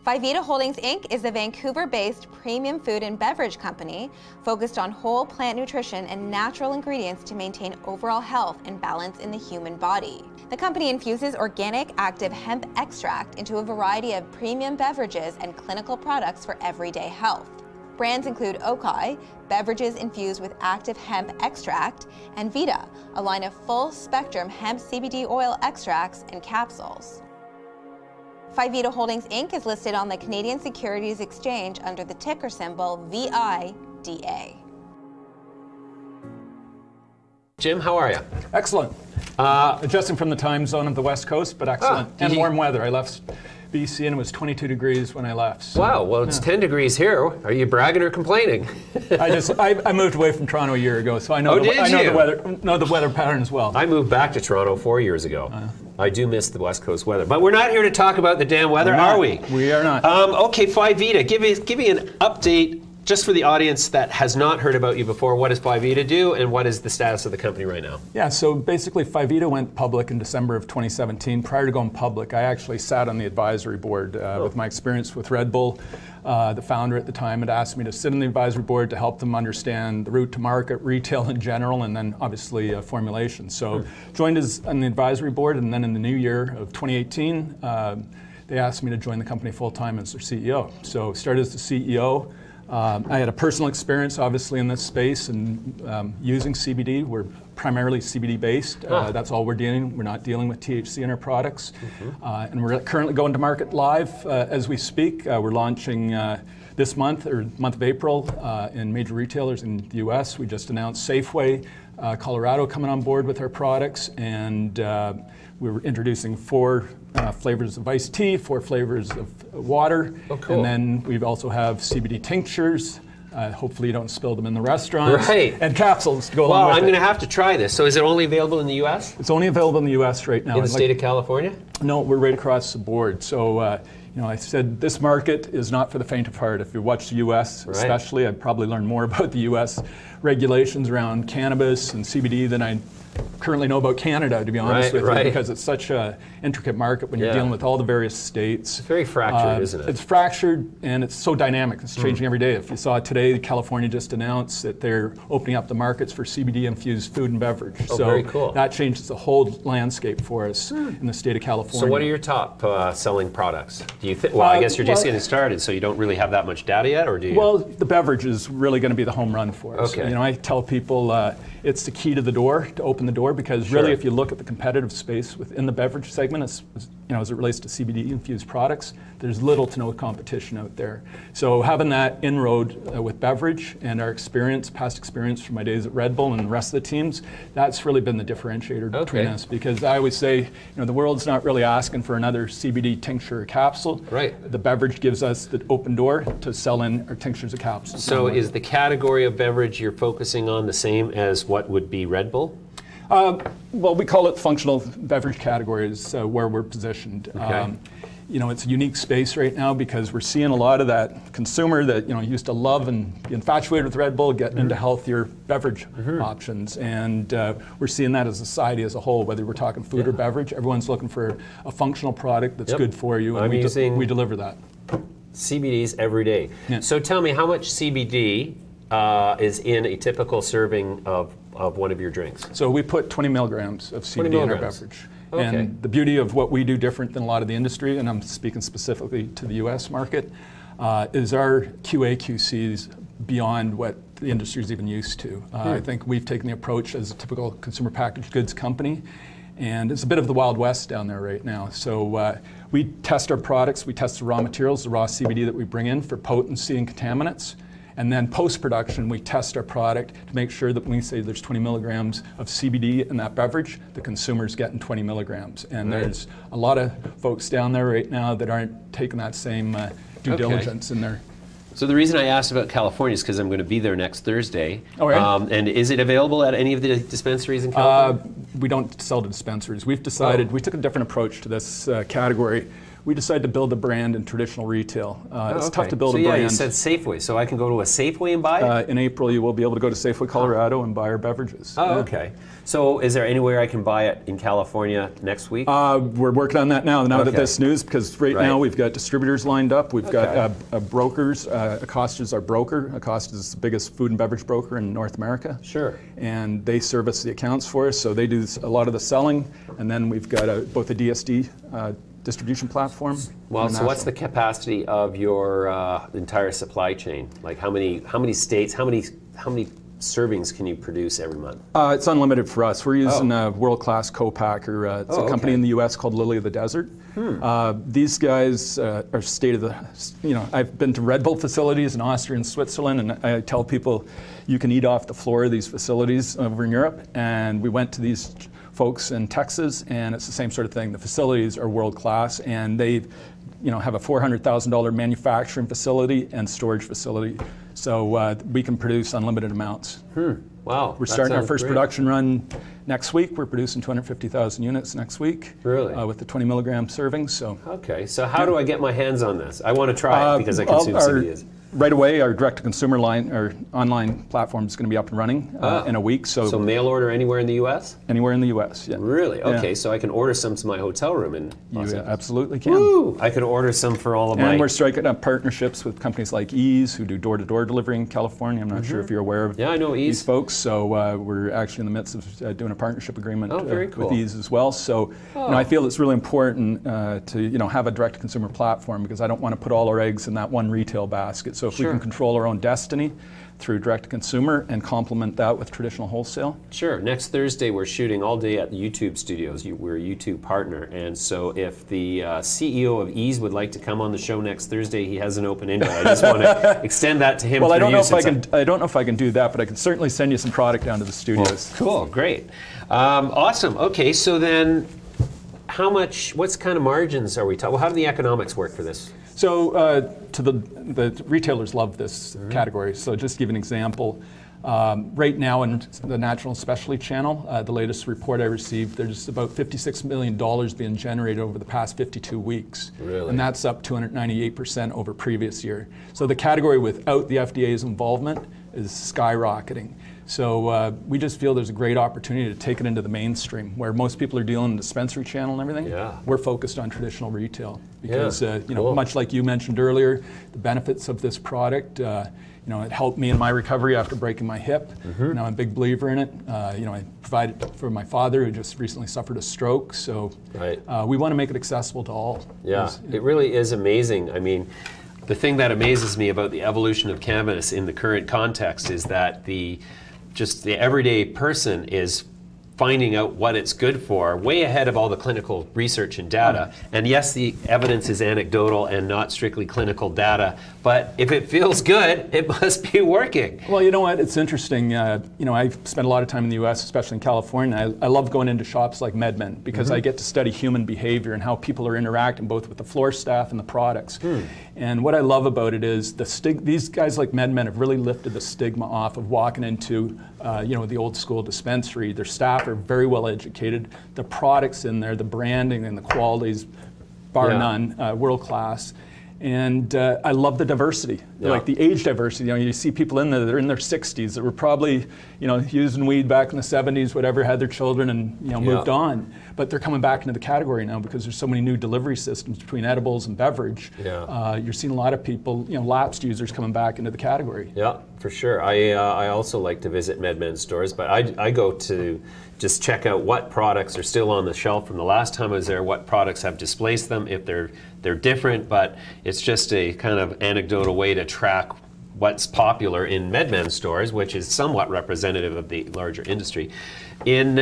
Phivida Holdings Inc. is a Vancouver-based premium food and beverage company focused on whole plant nutrition and natural ingredients to maintain overall health and balance in the human body. The company infuses organic active hemp extract into a variety of premium beverages and clinical products for everyday health. Brands include Oki, beverages infused with active hemp extract, and VIDA, a line of full-spectrum hemp CBD oil extracts and capsules. Phivida Holdings Inc. is listed on the Canadian Securities Exchange under the ticker symbol VIDA. Jim, how are you? Excellent. Adjusting from the time zone of the West Coast, but excellent. And warm weather. I left BC and it was 22 degrees when I left. So, wow, well it's 10 degrees here. Are you bragging or complaining? I moved away from Toronto a year ago, so I know, the weather pattern as well. I moved back to Toronto 4 years ago. I do miss the West Coast weather. But we're not here to talk about the damn weather, are we? We are not. Okay, Phivida, give me an update just for the audience that has not heard about you before. What does Phivida do and what is the status of the company right now? Yeah, so basically Phivida went public in December of 2017. Prior to going public, I actually sat on the advisory board with my experience with Red Bull. The founder at the time had asked me to sit on the advisory board to help them understand the route to market, retail in general, and then obviously formulation. So joined as on the advisory board, and then in the new year of 2018, they asked me to join the company full-time as their CEO. So started as the CEO. I had a personal experience, obviously, in this space and using CBD. We're primarily CBD based. That's all we're dealing. We're not dealing with THC in our products. And we're currently going to market live as we speak. We're launching this month, or month of April, in major retailers in the US. We just announced Safeway, Colorado coming on board with our products, and we're introducing 4 flavors of iced tea, 4 flavors of water, and then we also have CBD tinctures. Hopefully you don't spill them in the restaurants. Right. And capsules to go along with it. Well, I'm going to have to try this. So is it only available in the U.S.? It's only available in the U.S. right now. In the state of California? No, we're right across the board. So, you know, I said this market is not for the faint of heart. If you watch the U.S. especially, I'd probably learn more about the U.S. regulations around cannabis and CBD than I currently know about Canada, to be honest with you, because it's such an intricate market when you're dealing with all the various states. It's very fractured, isn't it? It's fractured, and it's so dynamic. It's changing every day. If you saw today, California just announced that they're opening up the markets for CBD-infused food and beverage. Oh, so very cool. That changes the whole landscape for us in the state of California. So what are your top selling products? Do you think? Well, I guess you're just getting started, so you don't really have that much data yet, or do you? Well, the beverage is really going to be the home run for us. Okay. You know, I tell people it's the key to the door, to open the door, because really, if you look at the competitive space within the beverage segment, you know, as it relates to CBD-infused products, there's little to no competition out there. So having that inroad with beverage and our experience, past experience from my days at Red Bull and the rest of the teams, that's really been the differentiator between us. Because I always say, you know, the world's not really asking for another CBD tincture or capsule. Right. The beverage gives us the open door to sell in our tinctures or capsules. So is the category of beverage you're focusing on the same as what would be Red Bull? Well, we call it functional beverage categories where we're positioned. You know, it's a unique space right now because we're seeing a lot of that consumer that, you know, used to love and be infatuated with Red Bull getting into healthier beverage options. And we're seeing that as a society as a whole, whether we're talking food or beverage. Everyone's looking for a functional product that's good for you, and we deliver that. CBDs every day. So tell me, how much CBD is in a typical serving of one of your drinks? So we put 20 milligrams of CBD in our beverage. And the beauty of what we do different than a lot of the industry, and I'm speaking specifically to the US market, is our QA/QCs beyond what the industry is even used to. I think we've taken the approach as a typical consumer packaged goods company, and it's a bit of the Wild West down there right now. So we test our products, we test the raw materials, the raw CBD that we bring in for potency and contaminants. And then post-production, we test our product to make sure that when we say there's 20 milligrams of CBD in that beverage, the consumer's getting 20 milligrams. And there's a lot of folks down there right now that aren't taking that same due diligence in there. So the reason I asked about California is because I'm going to be there next Thursday. Oh, right. And is it available at any of the dispensaries in California? We don't sell to dispensaries. We've decided, we took a different approach to this category. we decided to build a brand in traditional retail. It's tough to build a brand. brand. You said Safeway, so I can go to a Safeway and buy it? In April, you will be able to go to Safeway, Colorado and buy our beverages. Oh, okay. So is there anywhere I can buy it in California next week? We're working on that now that this news, because right now we've got distributors lined up. We've got brokers. Acosta is our broker. Acosta is the biggest food and beverage broker in North America. Sure. And they service the accounts for us, so they do a lot of the selling. And then we've got both a DSD distribution platform. Well, so what's the capacity of your entire supply chain? Like how many states, how many servings can you produce every month? It's unlimited for us. We're using a world-class co-packer. It's a company in the U.S. called Lily of the Desert. These guys are state of the, I've been to Red Bull facilities in Austria and Switzerland, and I tell people you can eat off the floor of these facilities over in Europe. And we went to these folks in Texas, and it's the same sort of thing. The facilities are world-class, and they have a $400,000 manufacturing facility and storage facility. So we can produce unlimited amounts. Wow. We're starting our first production run next week. We're producing 250,000 units next week. Really? With the 20 milligram servings. So. Okay, so how do I get my hands on this? I want to try it because I consume CBDs. Right away, our direct-to-consumer line, our online platform is going to be up and running in a week. So mail order anywhere in the U.S.? Anywhere in the U.S., yeah. Really? Okay, so I can order some to my hotel room in Los Angeles. Absolutely can. Woo! I can order some for all of my... And we're striking up partnerships with companies like Ease, who do door-to-door delivery in California. I'm not sure if you're aware of I know Ease. these folks. So we're actually in the midst of doing a partnership agreement cool. with Ease as well. So I feel it's really important to have a direct-to-consumer platform, because I don't want to put all our eggs in that one retail basket. So if we can control our own destiny through direct-to-consumer and complement that with traditional wholesale. Sure. Next Thursday, we're shooting all day at the YouTube studios. We're a YouTube partner. And so if the CEO of Ease would like to come on the show next Thursday, he has an open invite. I just want to extend that to him. Well, I don't know if I can do that, but I can certainly send you some product down to the studios. Well, cool. Great. Awesome. Okay. So then what kind of margins are we talking? Well, how do the economics work for this? So to the retailers love this category. So just to give an example, right now in the natural and specialty channel, the latest report I received, there's about $56 million being generated over the past 52 weeks. Really? And that's up 298% over previous year. So the category without the FDA's involvement is skyrocketing. So we just feel there's a great opportunity to take it into the mainstream, where most people are dealing in the dispensary channel and everything. Yeah. We're focused on traditional retail because, cool. much like you mentioned earlier, the benefits of this product. It helped me in my recovery after breaking my hip. I'm a big believer in it. I provided it for my father, who just recently suffered a stroke. So we want to make it accessible to all. Yeah, it really is amazing. I mean, the thing that amazes me about the evolution of cannabis in the current context is that the everyday person is finding out what it's good for way ahead of all the clinical research and data. And yes, the evidence is anecdotal and not strictly clinical data, but if it feels good, it must be working. Well, you know what? It's interesting. I've spent a lot of time in the U.S., especially in California. I love going into shops like MedMen because I get to study human behavior and how people are interacting both with the floor staff and the products. And what I love about it is these guys like MedMen have really lifted the stigma off of walking into the old school dispensary. Their staff are very well educated. The products in there, the branding and the qualities, bar none, world class. And I love the diversity, like the age diversity. You see people in there that are in their 60s that were probably, using weed back in the 70s, whatever, had their children and moved on. But they're coming back into the category now because there's so many new delivery systems between edibles and beverage. You're seeing a lot of people, lapsed users coming back into the category. Yeah, for sure. I also like to visit MedMen stores, but I go to just check out what products are still on the shelf from the last time I was there, what products have displaced them, if they're different, but it's just a kind of anecdotal way to track what's popular in MedMen stores, which is somewhat representative of the larger industry. In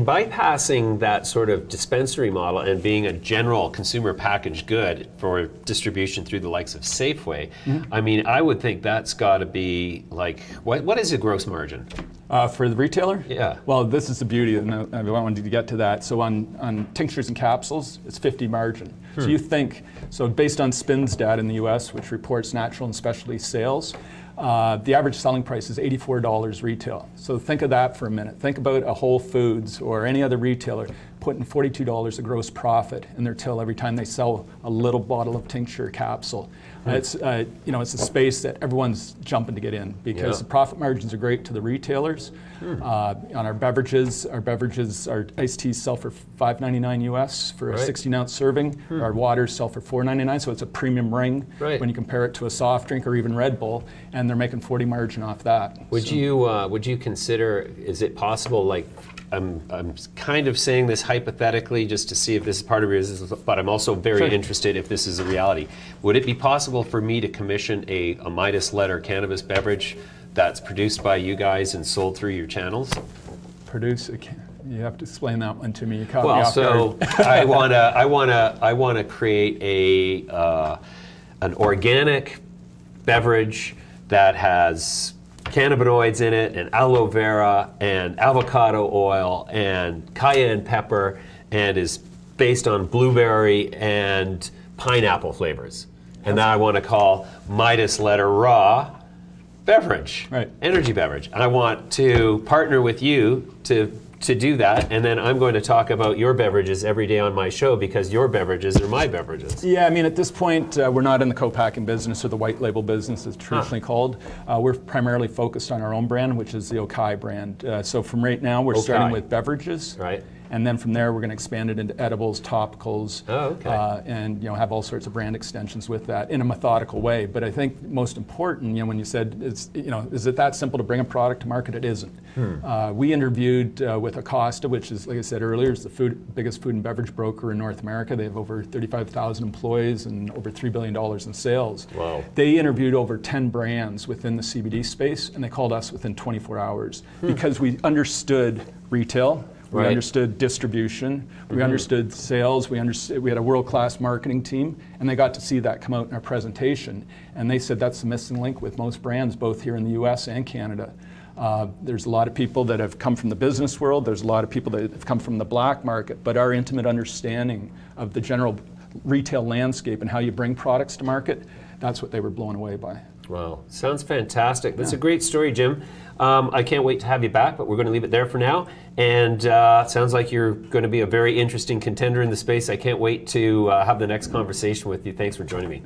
bypassing that sort of dispensary model and being a general consumer packaged good for distribution through the likes of Safeway, I mean, I would think that's got to be like, what is the gross margin? For the retailer? Yeah. Well, this is the beauty, and I wanted to get to that. So on tinctures and capsules, it's 50 margin. So you think, based on SPINS data in the US, which reports natural and specialty sales, the average selling price is $84 retail. So think of that for a minute. Think about a Whole Foods or any other retailer. putting $42 of gross profit in their till every time they sell a little bottle of tincture capsule. It's it's a space that everyone's jumping to get in because the profit margins are great to the retailers. On our beverages, our iced teas sell for $5.99 US for a 16-ounce serving. Our waters sell for $4.99, so it's a premium ring when you compare it to a soft drink or even Red Bull, and they're making 40 margin off that. Would you consider? Is it possible? Like, I'm kind of saying this hypothetically just to see if this is part of your business, but I'm also very interested if this is a reality. Would it be possible for me to commission a Midas letter cannabis beverage that's produced by you guys and sold through your channels? You have to explain that one to me. You caught me well, off so guard. I wanna create an organic beverage that has cannabinoids in it, and aloe vera, and avocado oil, and cayenne pepper, and is based on blueberry and pineapple flavors. And that I want to call Midas Letter Raw Beverage, energy beverage. And I want to partner with you to do that, and then I'm going to talk about your beverages every day on my show because your beverages are my beverages. Yeah, I mean, at this point, we're not in the co-packing business or the white label business as traditionally called. We're primarily focused on our own brand, which is the Oki brand. So from right now, we're starting with beverages. And then from there, we're going to expand it into edibles, topicals, and have all sorts of brand extensions with that in a methodical way. But I think most important, when you said, is it that simple to bring a product to market? It isn't. We interviewed with Acosta, which is, like I said earlier, is the biggest food and beverage broker in North America. They have over 35,000 employees and over $3 billion in sales. Wow. They interviewed over 10 brands within the CBD space, and they called us within 24 hours because we understood retail. We understood distribution, we understood sales, we had a world-class marketing team, and they got to see that come out in our presentation. And they said that's the missing link with most brands, both here in the US and Canada. There's a lot of people that have come from the business world, there's a lot of people that have come from the black market, but our intimate understanding of the general retail landscape and how you bring products to market, that's what they were blown away by. Wow, sounds fantastic. That's a great story, Jim. I can't wait to have you back, but we're going to leave it there for now. And sounds like you're going to be a very interesting contender in the space. I can't wait to have the next conversation with you. Thanks for joining me.